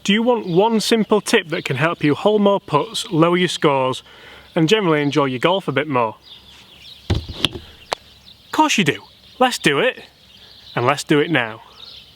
Do you want one simple tip that can help you hole more putts, lower your scores, and generally enjoy your golf a bit more? Of course you do. Let's do it, and let's do it now.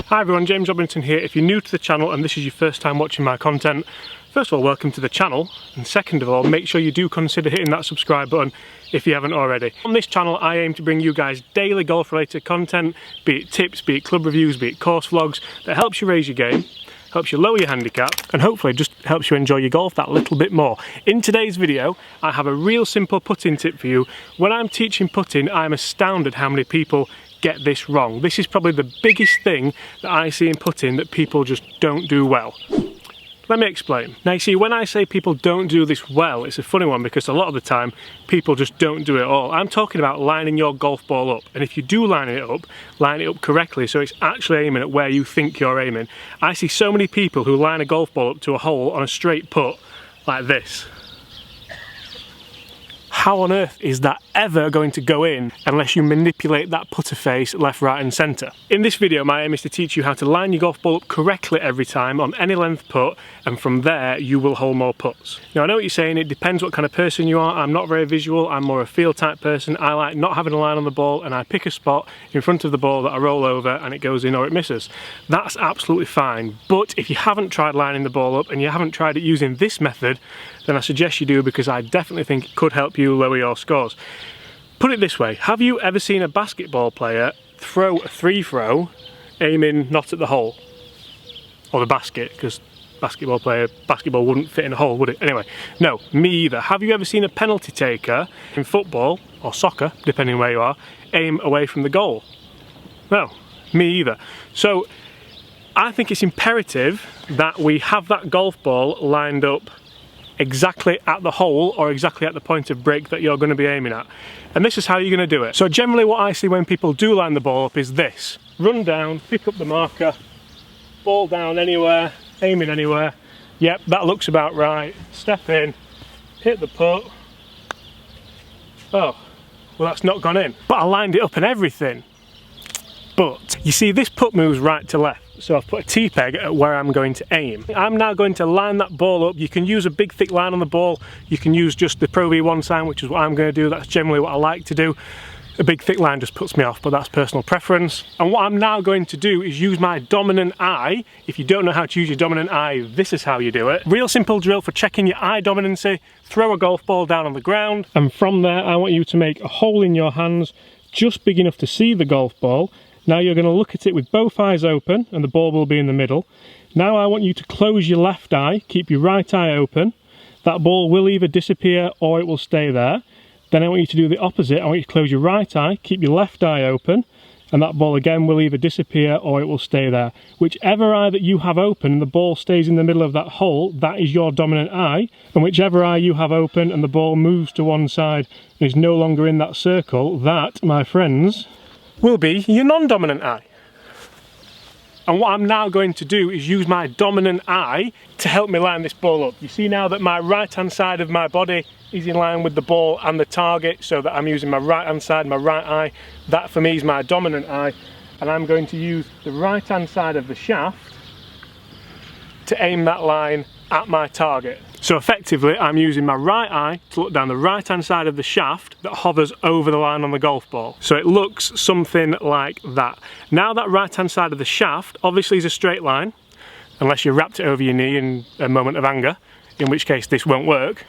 Hi everyone, James Robinson here. If you're new to the channel and this is your first time watching my content, first of all, welcome to the channel, and second of all, make sure you do consider hitting that subscribe button if you haven't already. On this channel, I aim to bring you guys daily golf-related content, be it tips, be it club reviews, be it course vlogs, that helps you raise your game, helps you lower your handicap, and hopefully just helps you enjoy your golf that little bit more. In today's video, I have a real simple putting tip for you. When I'm teaching putting, I'm astounded how many people get this wrong. This is probably the biggest thing that I see in putting that people just don't do well. Let me explain. Now you see, when I say people don't do this well, it's a funny one because a lot of the time people just don't do it at all. I'm talking about lining your golf ball up, and if you do line it up correctly so it's actually aiming at where you think you're aiming. I see so many people who line a golf ball up to a hole on a straight putt like this. How on earth is that ever going to go in unless you manipulate that putter face left, right and centre? In this video, my aim is to teach you how to line your golf ball up correctly every time on any length putt, and from there you will hole more putts. Now I know what you're saying, it depends what kind of person you are. I'm not very visual, I'm more a feel type person. I like not having a line on the ball and I pick a spot in front of the ball that I roll over and it goes in or it misses. That's absolutely fine, but if you haven't tried lining the ball up and you haven't tried it using this method, then I suggest you do, because I definitely think it could help you lower your scores. Put it this way, have you ever seen a basketball player throw a free throw aiming not at the hole or the basket, because basketball wouldn't fit in a hole, would it? Anyway, no, me either. Have you ever seen a penalty taker in football or soccer, depending where you are, aim away from the goal? No, me either. So I think it's imperative that we have that golf ball lined up exactly at the hole or exactly at the point of break that you're going to be aiming at. And this is how you're going to do it. So generally what I see when people do line the ball up is this. Run down, pick up the marker, ball down anywhere, aiming anywhere. Yep, that looks about right. Step in, hit the putt. Oh, well that's not gone in. But I lined it up and everything. But you see, this putt moves right to left. So I've put a T-peg at where I'm going to aim. I'm now going to line that ball up. You can use a big thick line on the ball. You can use just the Pro V1 sign, which is what I'm going to do. That's generally what I like to do. A big thick line just puts me off, but that's personal preference. And what I'm now going to do is use my dominant eye. If you don't know how to use your dominant eye, this is how you do it. Real simple drill for checking your eye dominancy. Throw a golf ball down on the ground, and from there I want you to make a hole in your hands just big enough to see the golf ball. Now you're going to look at it with both eyes open and the ball will be in the middle. Now I want you to close your left eye, keep your right eye open. That ball will either disappear or it will stay there. Then I want you to do the opposite. I want you to close your right eye, keep your left eye open, and that ball again will either disappear or it will stay there. Whichever eye that you have open and the ball stays in the middle of that hole, that is your dominant eye. And whichever eye you have open and the ball moves to one side and is no longer in that circle, that, my friends, will be your non-dominant eye. And what I'm now going to do is use my dominant eye to help me line this ball up. You see now that my right hand side of my body is in line with the ball and the target, so that I'm using my right hand side, my right eye. That for me is my dominant eye, and I'm going to use the right hand side of the shaft to aim that line at my target. So effectively I'm using my right eye to look down the right hand side of the shaft that hovers over the line on the golf ball. So it looks something like that. Now that right hand side of the shaft obviously is a straight line, unless you wrapped it over your knee in a moment of anger, in which case this won't work.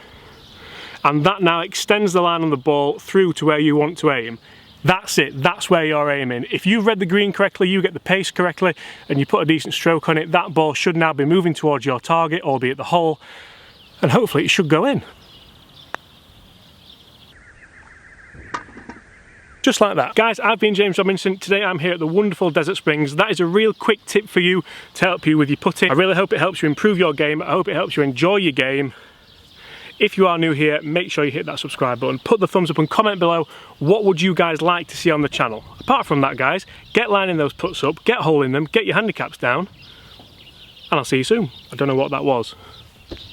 And that now extends the line on the ball through to where you want to aim. That's it, that's where you're aiming. If you've read the green correctly, you get the pace correctly, and you put a decent stroke on it, that ball should now be moving towards your target, albeit the hole, and hopefully it should go in. Just like that. Guys, I've been James Robinson. Today I'm here at the wonderful Desert Springs. That is a real quick tip for you to help you with your putting. I really hope it helps you improve your game. I hope it helps you enjoy your game. If you are new here, make sure you hit that subscribe button, put the thumbs up and comment below what would you guys like to see on the channel. Apart from that, guys, get lining those putts up, get holing them, get your handicaps down, and I'll see you soon. I don't know what that was.